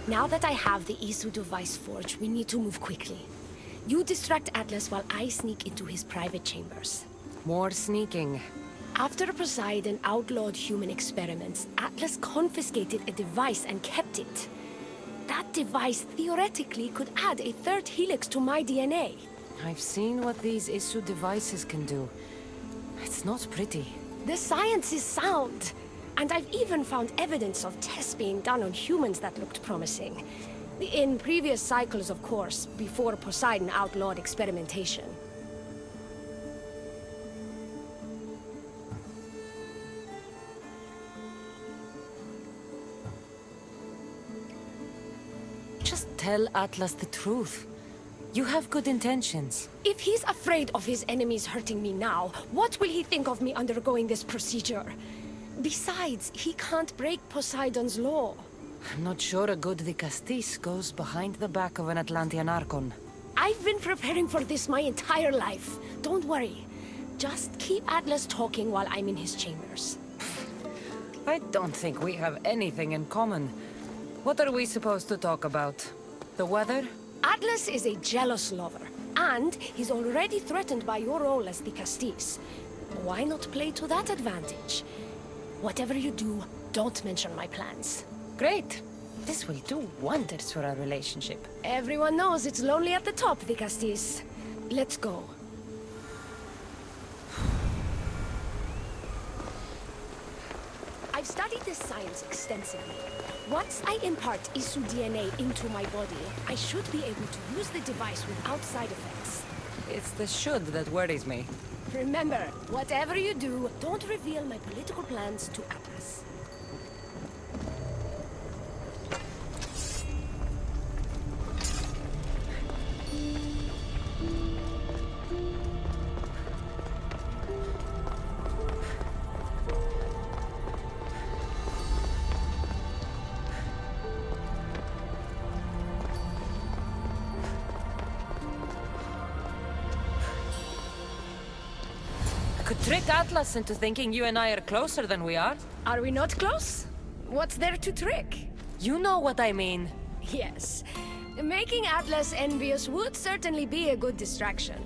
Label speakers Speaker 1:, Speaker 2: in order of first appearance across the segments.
Speaker 1: Now that I have the Isu device forged, we need to move quickly. You distract Atlas while I sneak into his private chambers.
Speaker 2: More sneaking.
Speaker 1: After Poseidon outlawed human experiments, Atlas confiscated a device and kept it. That device theoretically could add a third helix to my DNA.
Speaker 2: I've seen what these Isu devices can do. It's not pretty.
Speaker 1: The science is sound. And I've even found evidence of tests being done on humans that looked promising. In previous cycles, of course, before Poseidon outlawed experimentation.
Speaker 2: Just tell Atlas the truth. You have good intentions.
Speaker 1: If he's afraid of his enemies hurting me now, what will he think of me undergoing this procedure? Besides, he can't break Poseidon's law.
Speaker 2: I'm not sure a good Vicastis goes behind the back of an Atlantean Archon.
Speaker 1: I've been preparing for this my entire life. Don't worry. Just keep Atlas talking while I'm in his chambers.
Speaker 2: I don't think we have anything in common. What are we supposed to talk about? The weather?
Speaker 1: Atlas is a jealous lover, and he's already threatened by your role as the Castis. Why not play to that advantage? Whatever you do, don't mention my plans.
Speaker 2: Great. This will do wonders for our relationship.
Speaker 1: Everyone knows it's lonely at the top, the Castis. Let's go. I've studied this science extensively. Once I impart Isu DNA into my body, I should be able to use the device without side effects.
Speaker 2: It's the should that worries me.
Speaker 1: Remember, whatever you do, don't reveal my political plans to Atlas.
Speaker 2: Could trick Atlas into thinking you and I are closer than we are.
Speaker 1: Are we not close? What's there to trick?
Speaker 2: You know what I mean.
Speaker 1: Yes. Making Atlas envious would certainly be a good distraction.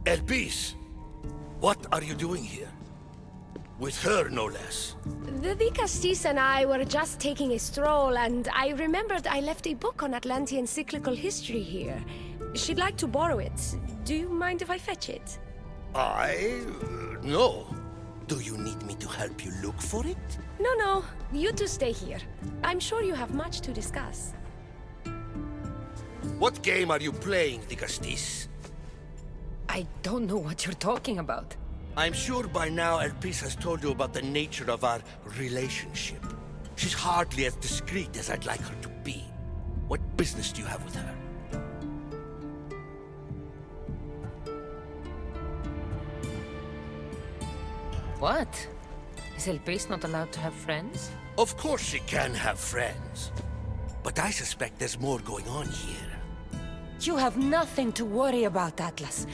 Speaker 3: Elpis, what are you doing here? With her, no less.
Speaker 1: The Vicastis and I were just taking a stroll, and I remembered I left a book on Atlantean cyclical history here. She'd like to borrow it. Do you mind if I fetch it?
Speaker 3: No. Do you need me to help you look for it?
Speaker 1: No. You two stay here. I'm sure you have much to discuss.
Speaker 3: What game are you playing, Vicastis?
Speaker 2: I don't know what you're talking about.
Speaker 3: I'm sure by now Elpis has told you about the nature of our relationship. She's hardly as discreet as I'd like her to be. What business do you have with her?
Speaker 2: What? Is Elpis not allowed to have friends?
Speaker 3: Of course she can have friends. But I suspect there's more going on here.
Speaker 2: You have nothing to worry about, Atlas.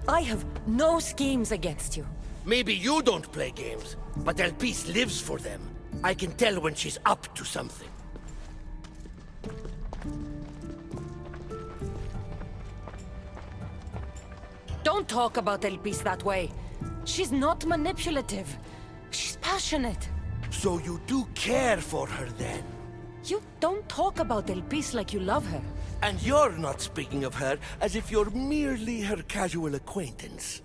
Speaker 2: I have no schemes against you.
Speaker 3: Maybe you don't play games, but Elpis lives for them. I can tell when she's up to something.
Speaker 2: Don't talk about Elpis that way. She's not manipulative. She's passionate.
Speaker 3: So you do care for her then?
Speaker 2: You don't talk about Elpis like you love her.
Speaker 3: And you're not speaking of her as if you're merely her casual acquaintance.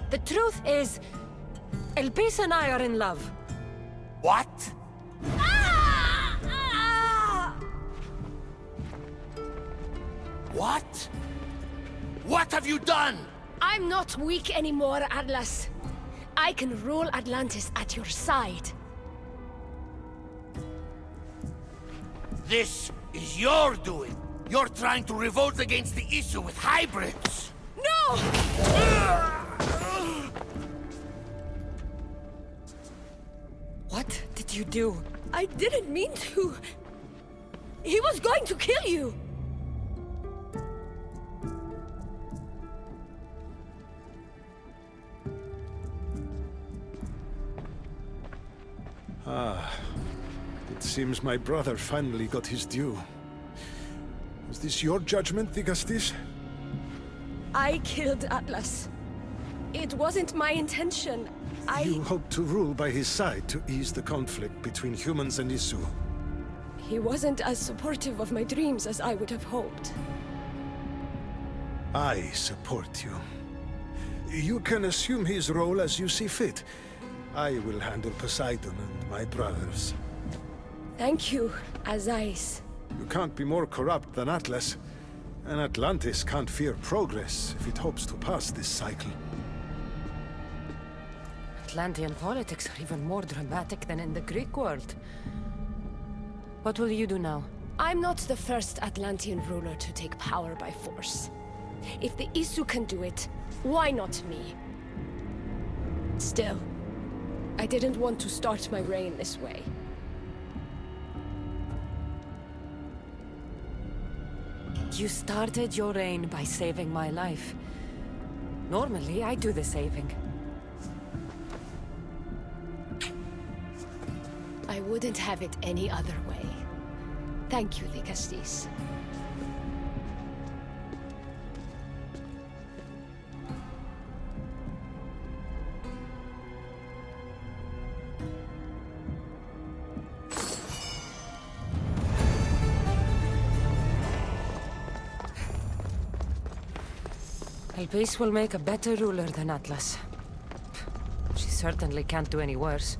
Speaker 2: The truth is, Elpis and I are in love.
Speaker 3: What? What? What have you done?
Speaker 1: I'm not weak anymore, Atlas. I can rule Atlantis at your side.
Speaker 3: This is your doing. You're trying to revolt against the Isu with hybrids.
Speaker 1: No!
Speaker 2: What did you do?
Speaker 1: I didn't mean to. He was going to kill you.
Speaker 4: It seems my brother finally got his due. Was this your judgment, Digastis?
Speaker 1: I killed Atlas. It wasn't my intention.
Speaker 4: You hoped to rule by his side to ease the conflict between humans and Isu.
Speaker 1: He wasn't as supportive of my dreams as I would have hoped.
Speaker 4: I support you. You can assume his role as you see fit. I will handle Poseidon and my brothers.
Speaker 1: Thank you, Azais.
Speaker 4: You can't be more corrupt than Atlas. And Atlantis can't fear progress if it hopes to pass this cycle.
Speaker 2: Atlantean politics are even more dramatic than in the Greek world. What will you do now?
Speaker 1: I'm not the first Atlantean ruler to take power by force. If the Isu can do it, why not me? Still, I didn't want to start my reign this way.
Speaker 2: You started your reign by saving my life. Normally, I do the saving.
Speaker 1: I wouldn't have it any other way. Thank you, Digastis.
Speaker 2: Elpis will make a better ruler than Atlas. She certainly can't do any worse.